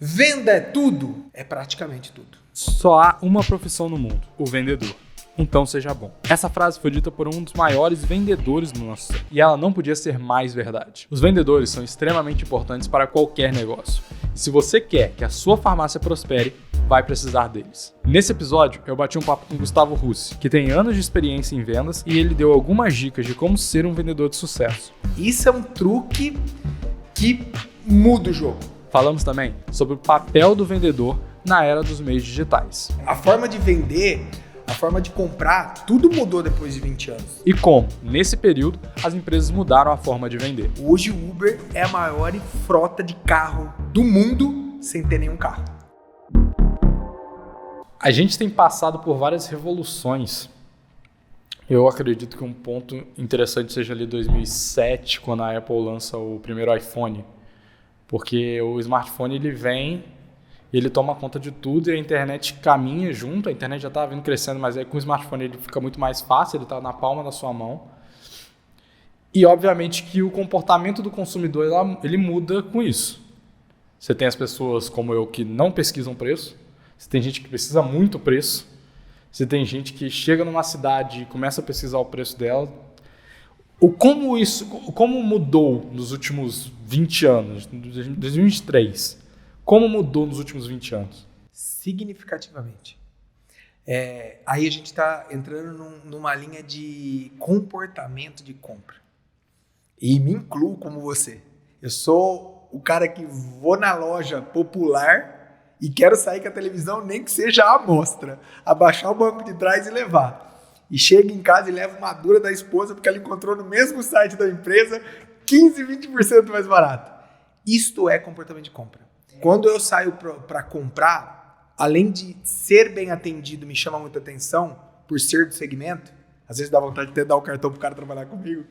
Venda é tudo? É praticamente tudo. Só há uma profissão no mundo, o vendedor. Então seja bom. Essa frase foi dita por um dos maiores vendedores do nosso tempo. E ela não podia ser mais verdade. Os vendedores são extremamente importantes para qualquer negócio. E se você quer que a sua farmácia prospere, vai precisar deles. Nesse episódio, eu bati um papo com Gustavo Russi, que tem anos de experiência em vendas, e ele deu algumas dicas de como ser um vendedor de sucesso. Isso é um truque que muda o jogo. Falamos também sobre o papel do vendedor na era dos meios digitais. A forma de vender, a forma de comprar, tudo mudou depois de 20 anos. E como, nesse período, as empresas mudaram a forma de vender. Hoje o Uber é a maior frota de carro do mundo sem ter nenhum carro. A gente tem passado por várias revoluções. Eu acredito que um ponto interessante seja ali 2007, quando a Apple lança o primeiro iPhone. Porque o smartphone ele vem, ele toma conta de tudo e a internet caminha junto. A internet já estava vindo crescendo, mas aí com o smartphone ele fica muito mais fácil, ele está na palma da sua mão. E obviamente que o comportamento do consumidor ele muda com isso. Você tem as pessoas como eu que não pesquisam preço, você tem gente que precisa muito preço, você tem gente que chega numa cidade e começa a pesquisar o preço dela. Como mudou nos últimos 20 anos, 2023? Como mudou nos últimos 20 anos? Significativamente. Aí a gente está entrando numa linha de comportamento de compra. E me incluo como você. Eu sou o cara que vou na loja popular e quero sair com a televisão, nem que seja a amostra. Abaixar o banco de trás e levar. E chega em casa e leva uma dura da esposa porque ela encontrou no mesmo site da empresa 15, 20% mais barato. Isto é comportamento de compra. Quando eu saio para comprar, além de ser bem atendido, me chama muita atenção por ser do segmento, às vezes dá vontade de até dar o cartão pro cara trabalhar comigo,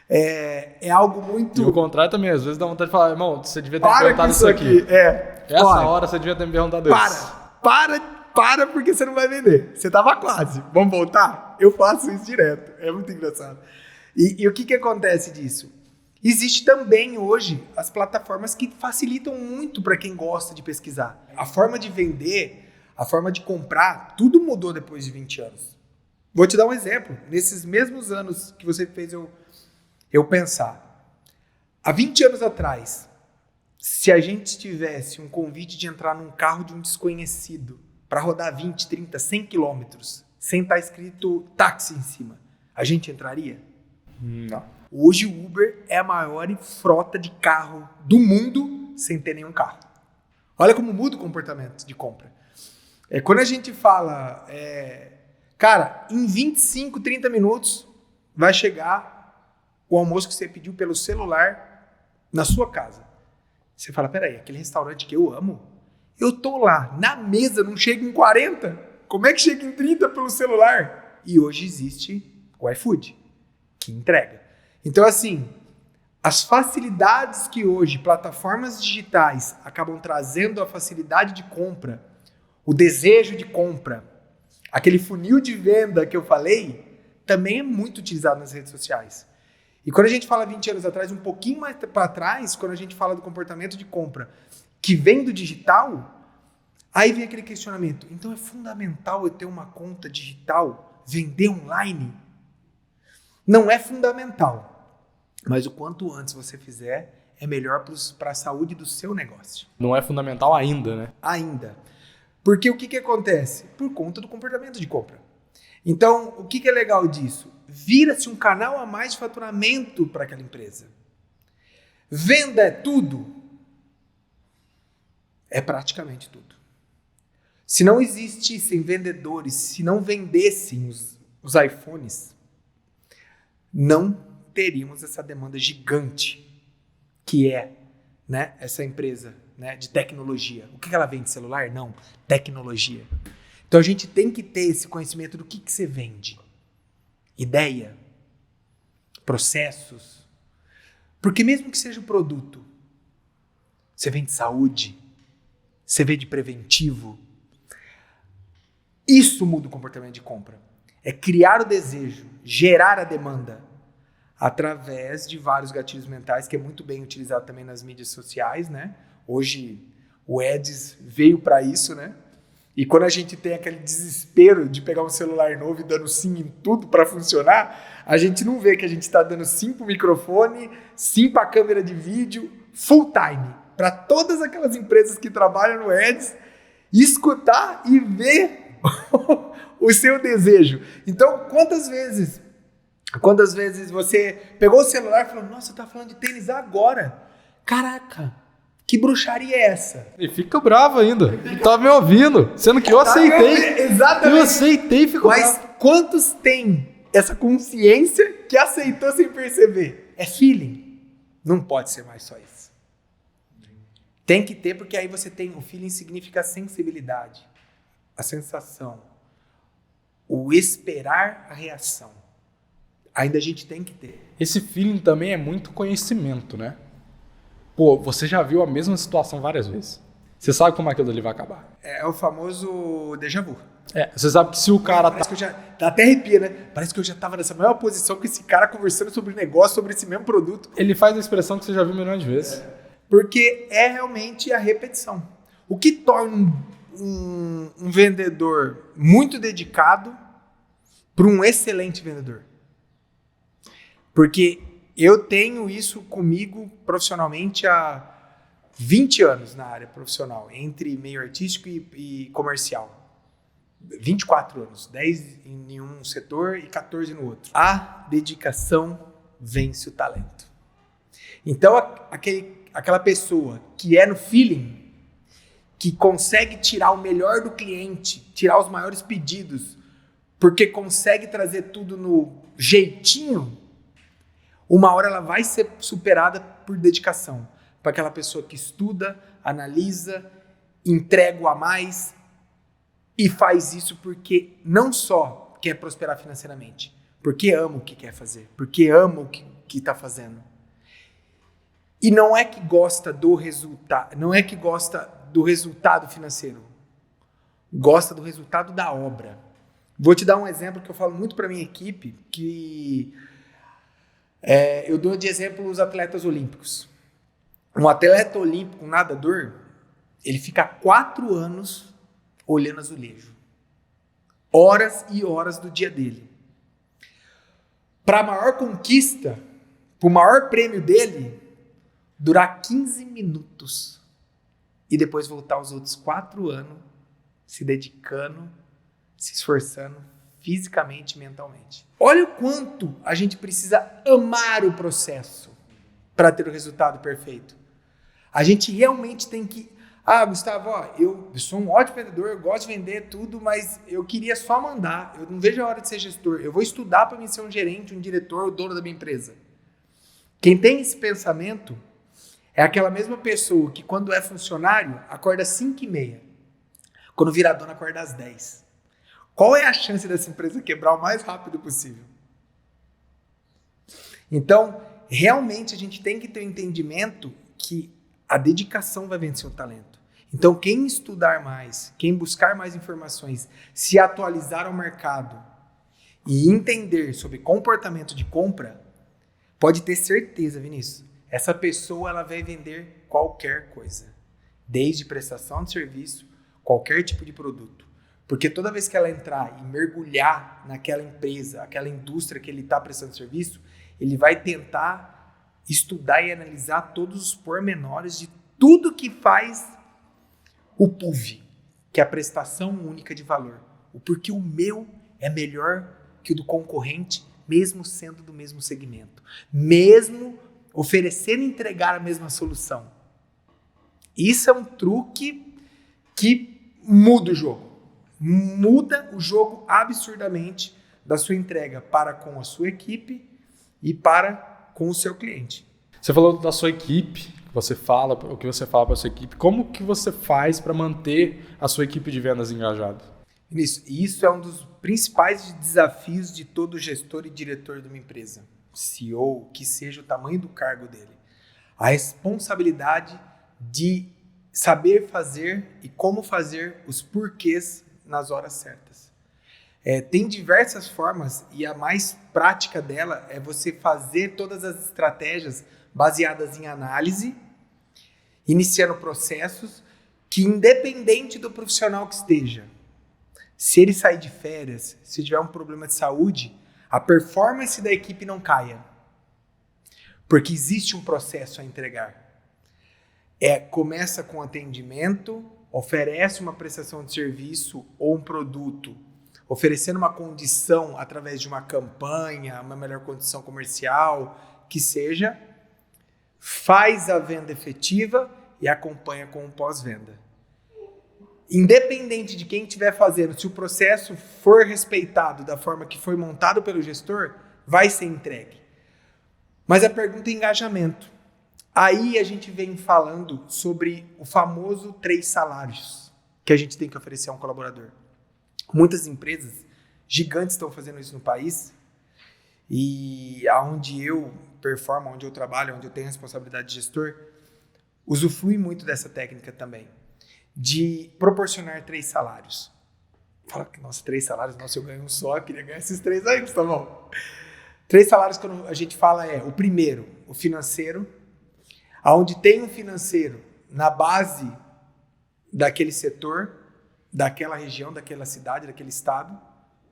é algo muito... E o contrário também, às vezes dá vontade de falar, irmão, você devia ter me perguntado isso aqui. Hora você devia ter me perguntado isso. Para porque você não vai vender. Você tava quase. Vamos voltar? Eu faço isso direto. É muito engraçado. E o que acontece disso? Existe também hoje as plataformas que facilitam muito para quem gosta de pesquisar. A forma de vender, a forma de comprar, tudo mudou depois de 20 anos. Vou te dar um exemplo. Nesses mesmos anos que você fez eu pensar. Há 20 anos atrás, se a gente tivesse um convite de entrar num carro de um desconhecido para rodar 20, 30, 100 quilômetros, sem estar escrito táxi em cima, a gente entraria? Não. Hoje o Uber é a maior frota de carro do mundo sem ter nenhum carro. Olha como muda o comportamento de compra. Quando a gente fala, cara, em 25, 30 minutos vai chegar o almoço que você pediu pelo celular na sua casa. Você fala, peraí, aquele restaurante que eu amo, eu tô lá, na mesa, não chega em 40. Como é que chega em 30 pelo celular? E hoje existe o iFood, que entrega. Então, assim, as facilidades que hoje plataformas digitais acabam trazendo a facilidade de compra, o desejo de compra, aquele funil de venda que eu falei, também é muito utilizado nas redes sociais. E quando a gente fala 20 anos atrás, um pouquinho mais para trás, quando a gente fala do comportamento de compra que vem do digital, aí vem aquele questionamento. Então é fundamental eu ter uma conta digital, vender online? Não é fundamental, mas o quanto antes você fizer, é melhor para a saúde do seu negócio. Não é fundamental ainda, né? Ainda. Porque o que acontece? Por conta do comportamento de compra. Então, o que é legal disso? Vira-se um canal a mais de faturamento para aquela empresa. Venda é tudo? É praticamente tudo. Se não existissem vendedores, se não vendessem os iPhones, não teríamos essa demanda gigante que é, né, essa empresa, né, de tecnologia. O que ela vende? Celular? Não. Tecnologia. Então a gente tem que ter esse conhecimento do que você vende. Ideia, processos. Porque mesmo que seja um produto, você vende saúde, você vende preventivo. Isso muda o comportamento de compra. É criar o desejo, gerar a demanda através de vários gatilhos mentais, que é muito bem utilizado também nas mídias sociais, né? Hoje O Ads veio para isso, né? E quando a gente tem aquele desespero de pegar um celular novo e dando sim em tudo para funcionar, a gente não vê que a gente está dando sim para o microfone, sim para a câmera de vídeo, full time, para todas aquelas empresas que trabalham no Ads, escutar e ver o seu desejo. Então, quantas vezes você pegou o celular e falou, nossa, tá falando de tênis agora. Caraca, que bruxaria é essa? E fica bravo ainda. Não tá me ouvindo. Sendo que eu aceitei. Exatamente. Eu aceitei e fico Mas bravo. quantos têm essa consciência que aceitou sem perceber? É feeling. Não pode ser mais só isso. Tem que ter, porque aí você tem... O feeling significa a sensibilidade, a sensação, o esperar a reação. Ainda a gente tem que ter. Esse feeling também é muito conhecimento, né? Pô, você já viu a mesma situação várias vezes. Você sabe como aquilo ali vai acabar. É o famoso déjà vu. Você sabe que se o cara Parece que eu já... Dá até arrepia, né? Parece que eu já tava nessa mesma posição que esse cara conversando sobre negócio, sobre esse mesmo produto. Ele faz a expressão que você já viu milhões de vezes. Porque é realmente a repetição. O que torna um vendedor muito dedicado para um excelente vendedor? Porque eu tenho isso comigo profissionalmente há 20 anos na área profissional, entre meio artístico e comercial. 24 anos, 10 em um setor e 14 no outro. A dedicação vence o talento. Então, aquela pessoa que é no feeling, que consegue tirar o melhor do cliente, tirar os maiores pedidos, porque consegue trazer tudo no jeitinho, uma hora ela vai ser superada por dedicação. Para aquela pessoa que estuda, analisa, entrega o a mais e faz isso porque não só quer prosperar financeiramente, porque ama o que quer fazer, porque ama o que está fazendo. E não é que gosta do resultado, não é que gosta do resultado financeiro, gosta do resultado da obra. Vou te dar um exemplo que eu falo muito para minha equipe, que eu dou de exemplo os atletas olímpicos. Um atleta olímpico, um nadador, ele fica 4 anos olhando azulejo. Horas e horas do dia dele. Para a maior conquista, para o maior prêmio dele, durar 15 minutos. E depois voltar os outros 4 anos se dedicando, se esforçando fisicamente e mentalmente. Olha o quanto a gente precisa amar o processo para ter o resultado perfeito. A gente realmente tem que... Gustavo, eu sou um ótimo vendedor, eu gosto de vender tudo, mas eu queria só mandar. Eu não vejo a hora de ser gestor. Eu vou estudar para mim ser um gerente, um diretor, o dono da minha empresa. Quem tem esse pensamento é aquela mesma pessoa que quando é funcionário, acorda às 5h30. Quando vira dono, acorda às 10. Qual é a chance dessa empresa quebrar o mais rápido possível? Então, realmente a gente tem que ter um entendimento que a dedicação vai vencer o talento. Então, quem estudar mais, quem buscar mais informações, se atualizar ao mercado e entender sobre comportamento de compra, pode ter certeza, Vinícius, essa pessoa ela vai vender qualquer coisa, desde prestação de serviço, qualquer tipo de produto. Porque toda vez que ela entrar e mergulhar naquela empresa, aquela indústria que ele está prestando serviço, ele vai tentar estudar e analisar todos os pormenores de tudo que faz o PUV, que é a prestação única de valor. O porquê o meu é melhor que o do concorrente, mesmo sendo do mesmo segmento, mesmo oferecendo e entregar a mesma solução. Isso é um truque que muda o jogo. Muda o jogo absurdamente da sua entrega para com a sua equipe e para com o seu cliente. Você falou da sua equipe, o que você fala para a sua equipe. Como que você faz para manter a sua equipe de vendas engajada? Isso é um dos principais desafios de todo gestor e diretor de uma empresa. CEO, que seja o tamanho do cargo dele. A responsabilidade de saber fazer e como fazer os porquês nas horas certas. Tem diversas formas e a mais prática dela é você fazer todas as estratégias baseadas em análise, iniciando processos, que independente do profissional que esteja, se ele sair de férias, se tiver um problema de saúde, a performance da equipe não caia. Porque existe um processo a entregar. Começa com atendimento, oferece uma prestação de serviço ou um produto, oferecendo uma condição através de uma campanha, uma melhor condição comercial, que seja, faz a venda efetiva e acompanha com o pós-venda. Independente de quem estiver fazendo, se o processo for respeitado da forma que foi montado pelo gestor, vai ser entregue. Mas a pergunta é engajamento. Aí a gente vem falando sobre o famoso 3 salários que a gente tem que oferecer a um colaborador. Muitas empresas gigantes estão fazendo isso no país e aonde eu performo, onde eu trabalho, onde eu tenho responsabilidade de gestor, usufrui muito dessa técnica também, de proporcionar 3 salários. Fala que, nossa, 3 salários, nossa, eu ganho um só, eu queria ganhar esses 3 aí, tá bom. 3 salários que a gente fala o primeiro, o financeiro, onde tem um financeiro na base daquele setor, daquela região, daquela cidade, daquele estado,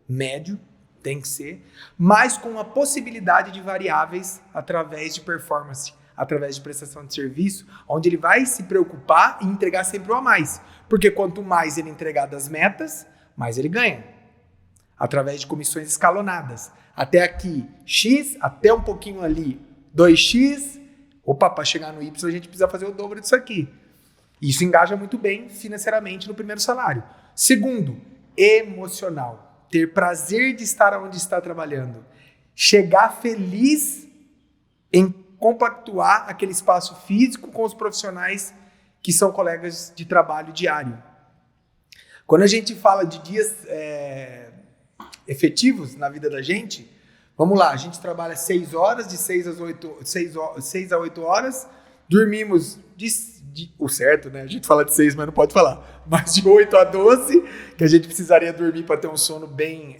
médio, tem que ser, mas com a possibilidade de variáveis através de performance, através de prestação de serviço, onde ele vai se preocupar e entregar sempre o a mais. Porque quanto mais ele entregar das metas, mais ele ganha. Através de comissões escalonadas. Até aqui, X, até um pouquinho ali, 2X. Opa, para chegar no Y a gente precisa fazer o dobro disso aqui. Isso engaja muito bem financeiramente no primeiro salário. Segundo, emocional. Ter prazer de estar onde está trabalhando. Chegar feliz em compactuar aquele espaço físico com os profissionais que são colegas de trabalho diário. Quando a gente fala de dias efetivos na vida da gente, vamos lá, a gente trabalha 6 horas, de 6 a 8 horas, dormimos o certo, né? A gente fala de 6, mas não pode falar, mas de 8 a 12, que a gente precisaria dormir para ter um sono bem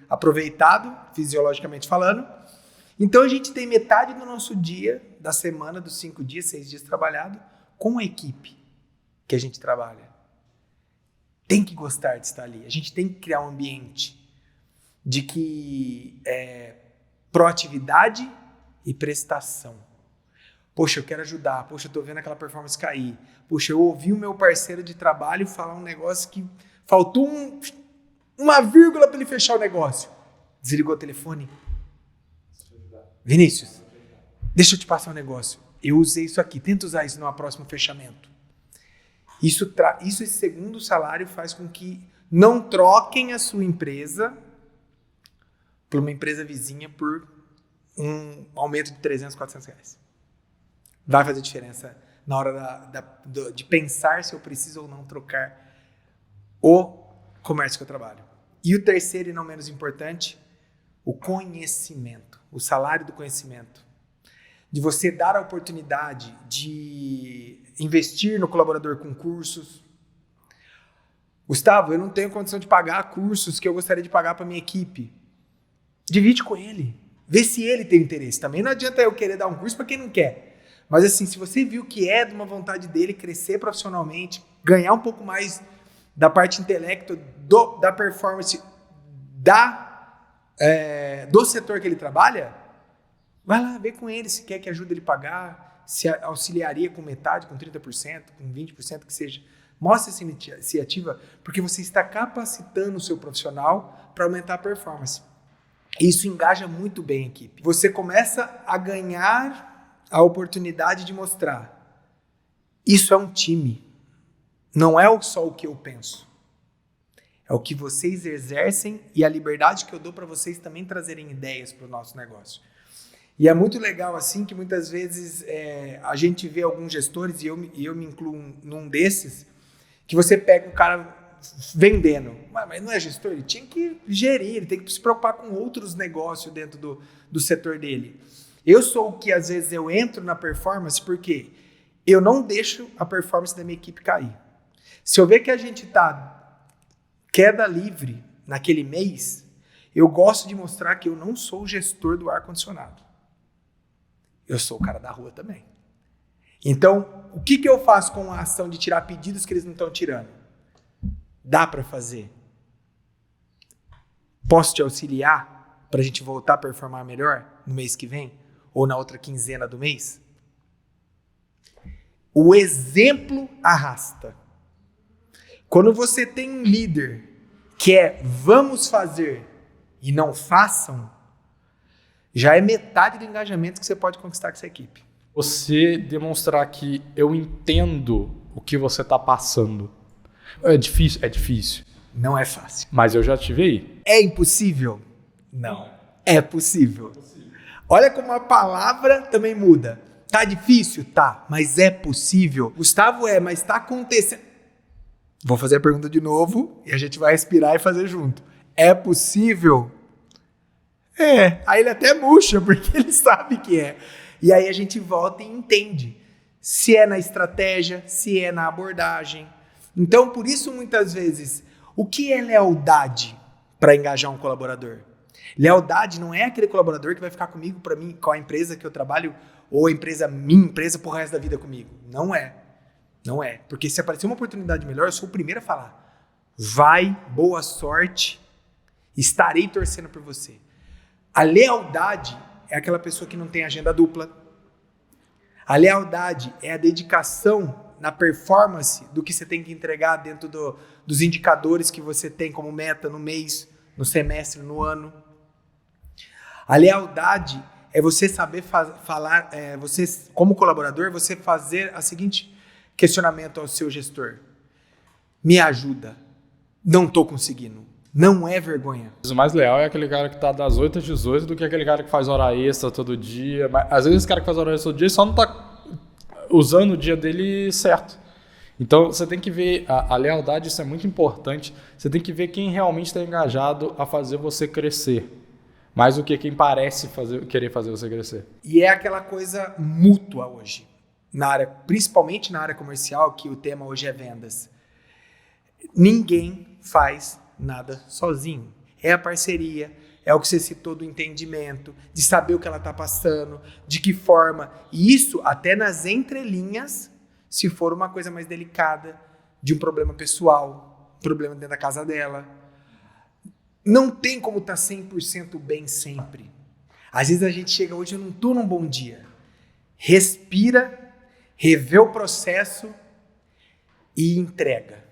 aproveitado, fisiologicamente falando. Então a gente tem metade do nosso dia, da semana, dos 5 dias, 6 dias trabalhado, com a equipe que a gente trabalha. Tem que gostar de estar ali. A gente tem que criar um ambiente de que proatividade e prestação. Poxa, eu quero ajudar. Poxa, eu estou vendo aquela performance cair. Poxa, eu ouvi o meu parceiro de trabalho falar um negócio que faltou uma vírgula para ele fechar o negócio. Desligou o telefone. Vinícius, deixa eu te passar um negócio. Eu usei isso aqui. Tenta usar isso no próximo fechamento. Isso esse segundo salário faz com que não troquem a sua empresa por uma empresa vizinha por um aumento de 300, 400 reais. Vai fazer diferença na hora de pensar se eu preciso ou não trocar o comércio que eu trabalho. E o terceiro e não menos importante, o conhecimento, o salário do conhecimento. De você dar a oportunidade de investir no colaborador com cursos. Gustavo, eu não tenho condição de pagar cursos que eu gostaria de pagar para minha equipe. Divide com ele. Vê se ele tem interesse. Também não adianta eu querer dar um curso para quem não quer. Mas assim, se você viu que é de uma vontade dele crescer profissionalmente, ganhar um pouco mais da parte intelecto, da performance, do setor que ele trabalha, vai lá, vê com ele se quer que ajude ele a pagar, se auxiliaria com metade, com 30%, com 20%, que seja. Mostre essa iniciativa, porque você está capacitando o seu profissional para aumentar a performance. Isso engaja muito bem a equipe. Você começa a ganhar a oportunidade de mostrar. Isso é um time. Não é só o que eu penso. É o que vocês exercem e a liberdade que eu dou para vocês também trazerem ideias para o nosso negócio. E é muito legal assim que muitas vezes a gente vê alguns gestores, e eu me incluo num desses, que você pega um cara vendendo. Mas não é gestor, ele tinha que gerir, ele tem que se preocupar com outros negócios dentro do setor dele. Eu sou o que às vezes eu entro na performance porque eu não deixo a performance da minha equipe cair. Se eu ver que a gente está queda livre naquele mês, eu gosto de mostrar que eu não sou o gestor do ar-condicionado. Eu sou o cara da rua também. Então, o que eu faço com a ação de tirar pedidos que eles não estão tirando? Dá para fazer? Posso te auxiliar para a gente voltar a performar melhor no mês que vem? Ou na outra quinzena do mês? O exemplo arrasta. Quando você tem um líder que é vamos fazer e não façam, já é metade do engajamento que você pode conquistar com essa equipe. Você demonstrar que eu entendo o que você está passando. É difícil? É difícil. Não é fácil. Mas eu já tive aí. É impossível? Não. É possível. Olha como a palavra também muda. Tá difícil? Tá. Mas é possível. Gustavo, mas tá acontecendo. Vou fazer a pergunta de novo e a gente vai respirar e fazer junto. É possível? Aí ele até murcha, porque ele sabe que é. E aí a gente volta e entende se é na estratégia, se é na abordagem. Então, por isso, muitas vezes, o que é lealdade para engajar um colaborador? Lealdade não é aquele colaborador que vai ficar comigo, para mim, com a empresa que eu trabalho, ou a empresa, minha empresa, pro resto da vida comigo. Não é. Não é. Porque se aparecer uma oportunidade melhor, eu sou o primeiro a falar. Vai, boa sorte, estarei torcendo por você. A lealdade é aquela pessoa que não tem agenda dupla. A lealdade é a dedicação na performance do que você tem que entregar dentro dos indicadores que você tem como meta no mês, no semestre, no ano. A lealdade é você saber falar, você como colaborador, você fazer o seguinte questionamento ao seu gestor. Me ajuda. Não estou conseguindo. Não é vergonha. O mais leal é aquele cara que está das 8 às 18 do que aquele cara que faz hora extra todo dia. Mas, às vezes esse cara que faz hora extra todo dia só não está usando o dia dele certo. Então você tem que ver, a lealdade, isso é muito importante. Você tem que ver quem realmente está engajado a fazer você crescer. Mais do que quem parece querer fazer você crescer. E é aquela coisa mútua hoje. Principalmente na área comercial, que o tema hoje é vendas. Ninguém faz nada sozinho. É a parceria, é o que você citou do entendimento, de saber o que ela está passando, de que forma. E isso até nas entrelinhas, se for uma coisa mais delicada, de um problema pessoal, um problema dentro da casa dela. Não tem como estar 100% bem sempre. Às vezes a gente chega hoje, eu não estou num bom dia. Respira, revê o processo e entrega.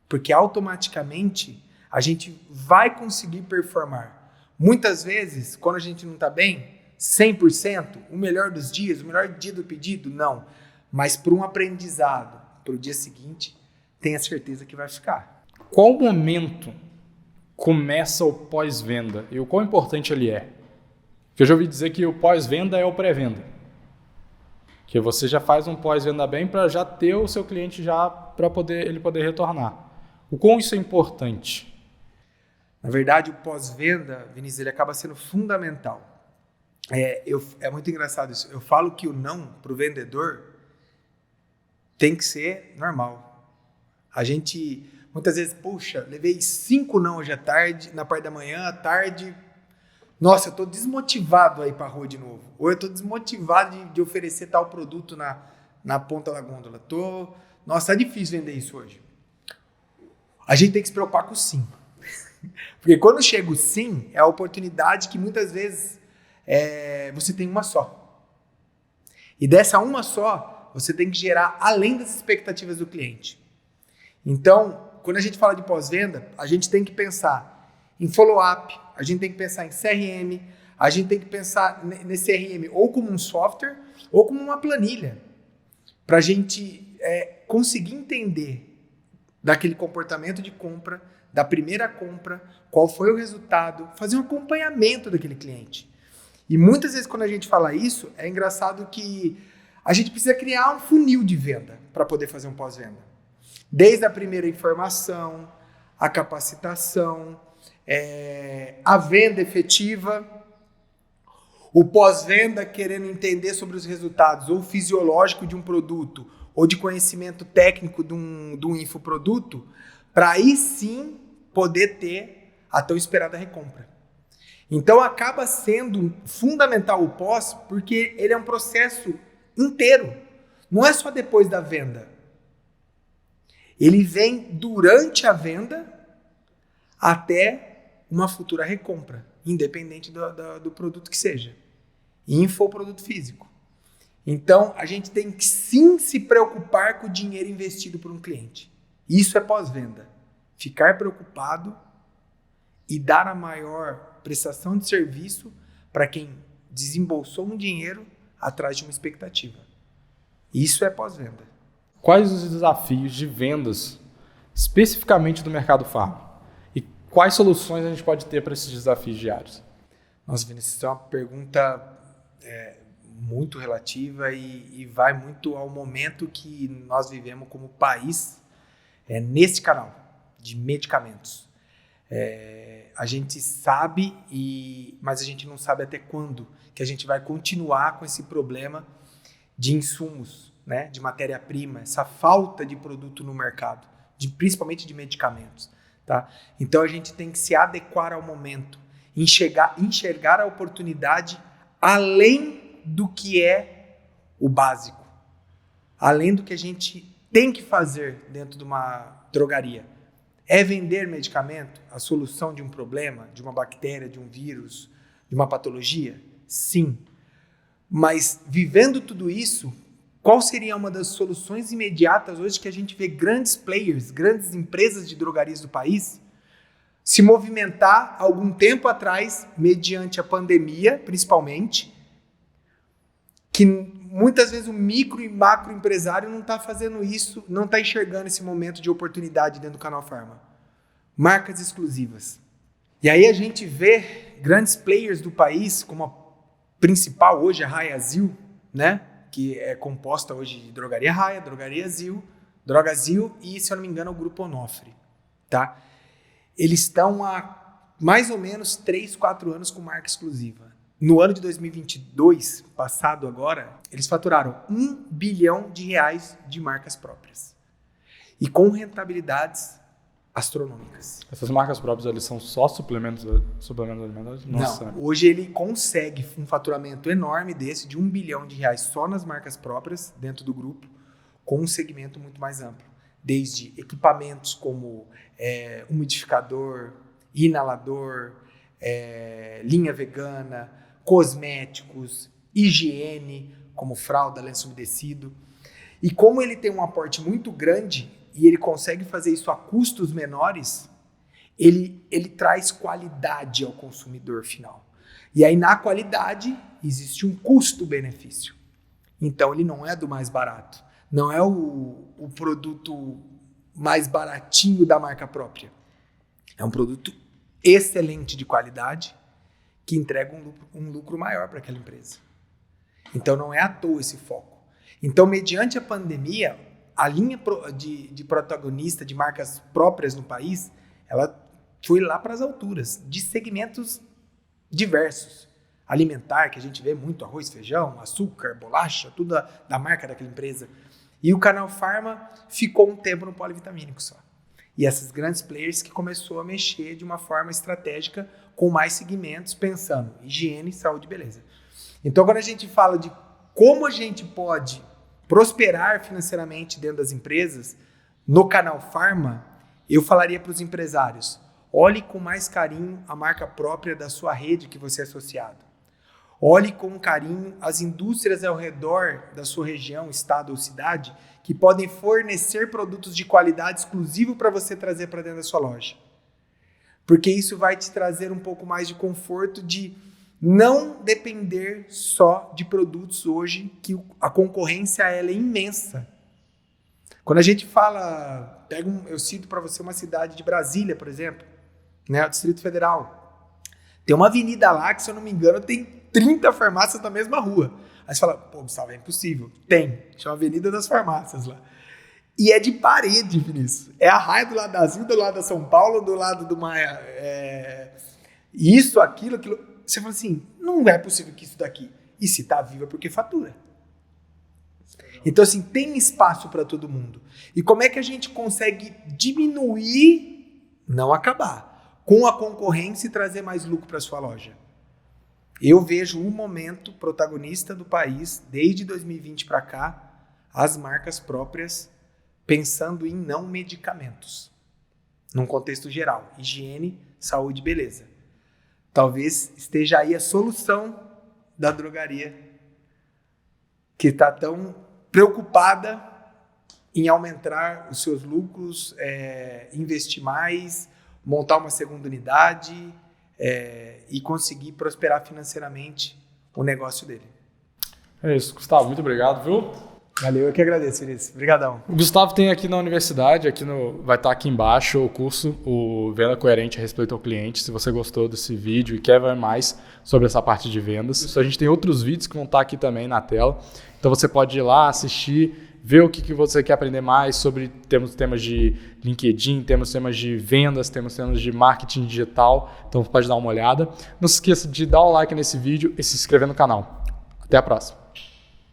Porque automaticamente a gente vai conseguir performar. Muitas vezes, quando a gente não está bem, 100%, o melhor dos dias, o melhor dia do pedido, não. Mas para um aprendizado, para o dia seguinte, tenha certeza que vai ficar. Qual momento começa o pós-venda e o quão importante ele é? Porque eu já ouvi dizer que o pós-venda é o pré-venda. Que você já faz um pós-venda bem para já ter o seu cliente já para ele poder retornar. O quão isso é importante? Na verdade, o pós-venda, Vinícius, ele acaba sendo fundamental. É muito engraçado isso. Eu falo que o não para o vendedor tem que ser normal. A gente, muitas vezes, levei 5 não hoje à tarde, na parte da manhã, à tarde. Nossa, eu estou desmotivado a ir para a rua de novo. Ou eu estou desmotivado de oferecer tal produto na ponta da gôndola. Nossa, tá difícil vender isso hoje. A gente tem que se preocupar com o sim. Porque quando chega o sim, é a oportunidade que muitas vezes você tem uma só. E dessa uma só, você tem que gerar além das expectativas do cliente. Então, quando a gente fala de pós-venda, a gente tem que pensar em follow-up, a gente tem que pensar em CRM, a gente tem que pensar nesse CRM ou como um software ou como uma planilha, para a gente conseguir entender daquele comportamento de compra, da primeira compra, qual foi o resultado, fazer um acompanhamento daquele cliente. E muitas vezes quando a gente fala isso, é engraçado que a gente precisa criar um funil de venda para poder fazer um pós-venda. Desde a primeira informação, a capacitação, a venda efetiva, o pós-venda querendo entender sobre os resultados ou fisiológico de um produto ou de conhecimento técnico de um infoproduto, para aí sim poder ter a tão esperada recompra. Então acaba sendo fundamental o pós, porque ele é um processo inteiro. não é só depois da venda. Ele vem durante a venda até uma futura recompra, independente do produto que seja. Infoproduto físico. Então, a gente tem que sim se preocupar com o dinheiro investido por um cliente. Isso é pós-venda. Ficar preocupado e dar a maior prestação de serviço para quem desembolsou um dinheiro atrás de uma expectativa. Isso é pós-venda. Quais os desafios de vendas, especificamente do mercado farma? E quais soluções a gente pode ter para esses desafios diários? Nossa, Vinícius, isso é uma pergunta muito relativa e vai muito ao momento que nós vivemos como país nesse canal de medicamentos. A gente sabe, mas a gente não sabe até quando que a gente vai continuar com esse problema de insumos, né, de matéria-prima, essa falta de produto no mercado, principalmente de medicamentos. Tá? Então a gente tem que se adequar ao momento, enxergar a oportunidade além do que é o básico, além do que a gente tem que fazer dentro de uma drogaria. É vender medicamento, a solução de um problema, de uma bactéria, de um vírus, de uma patologia? Sim. Mas vivendo tudo isso, qual seria uma das soluções imediatas hoje que a gente vê grandes players, grandes empresas de drogarias do país se movimentar algum tempo atrás, mediante a pandemia, principalmente, que muitas vezes o micro e macro empresário não está fazendo isso, não está enxergando esse momento de oportunidade dentro do Canal Farma. Marcas exclusivas. E aí a gente vê grandes players do país, como a principal hoje, a Raia Zil, né? Que é composta hoje de Drogaria Raia, Drogaria Zil, Drogazil e, se eu não me engano, o Grupo Onofre. Tá? Eles estão há mais ou menos 3, 4 anos com marca exclusiva. No ano de 2022, passado agora, eles faturaram R$1 bilhão de marcas próprias. E com rentabilidades astronômicas. Essas marcas próprias, eles são só suplementos alimentares? Nossa. Não, hoje ele consegue um faturamento enorme desse, de R$1 bilhão só nas marcas próprias, dentro do grupo, com um segmento muito mais amplo. Desde equipamentos como umidificador, inalador, linha vegana, cosméticos, higiene, como fralda, lenço umedecido. E como ele tem um aporte muito grande e ele consegue fazer isso a custos menores, ele traz qualidade ao consumidor final. E aí na qualidade existe um custo-benefício. Então ele não é do mais barato, não é o produto mais baratinho da marca própria. É um produto excelente de qualidade que entrega um lucro maior para aquela empresa. Então não é à toa esse foco. Então, mediante a pandemia, a linha de protagonista de marcas próprias no país, ela foi lá para as alturas, de segmentos diversos. Alimentar, que a gente vê muito arroz, feijão, açúcar, bolacha, tudo da marca daquela empresa. E o Canal Farma ficou um tempo no polivitamínico só. E essas grandes players que começou a mexer de uma forma estratégica com mais segmentos, pensando em higiene, saúde e beleza. Então, quando a gente fala de como a gente pode prosperar financeiramente dentro das empresas, no Canal Farma, eu falaria para os empresários: olhe com mais carinho a marca própria da sua rede que você é associado. Olhe com carinho as indústrias ao redor da sua região, estado ou cidade, que podem fornecer produtos de qualidade exclusivo para você trazer para dentro da sua loja. Porque isso vai te trazer um pouco mais de conforto de não depender só de produtos hoje, que a concorrência ela é imensa. Quando a gente fala, eu cito para você uma cidade de Brasília, por exemplo, né, o Distrito Federal. Tem uma avenida lá que, se eu não me engano, tem 30 farmácias na mesma rua. Aí você fala, pô, Gustavo, é impossível. Tem, chama Avenida das Farmácias lá. E é de parede, Vinícius. É a Raia do lado da Azul, do lado da São Paulo, do lado do Maia. Isso, aquilo. Você fala assim, não é possível que isso daqui. E se tá vivo é porque fatura. Então, assim, tem espaço para todo mundo. E como é que a gente consegue diminuir, não acabar, com a concorrência e trazer mais lucro para sua loja? Eu vejo um momento protagonista do país, desde 2020 para cá, as marcas próprias pensando em não medicamentos, num contexto geral, higiene, saúde e beleza. Talvez esteja aí a solução da drogaria que está tão preocupada em aumentar os seus lucros, investir mais, montar uma segunda unidade e conseguir prosperar financeiramente o negócio dele. É isso, Gustavo, muito obrigado, viu? Valeu, eu que agradeço, Vinícius. Obrigadão. O Gustavo tem aqui na universidade, vai estar aqui embaixo o curso, o Venda Coerente a Respeito ao Cliente. Se você gostou desse vídeo e quer ver mais sobre essa parte de vendas, a gente tem outros vídeos que vão estar aqui também na tela. Então você pode ir lá, assistir, ver o que você quer aprender mais sobre. Temos temas de LinkedIn, temos temas de vendas, temos temas de marketing digital. Então você pode dar uma olhada. Não se esqueça de dar o like nesse vídeo e se inscrever no canal. Até a próxima.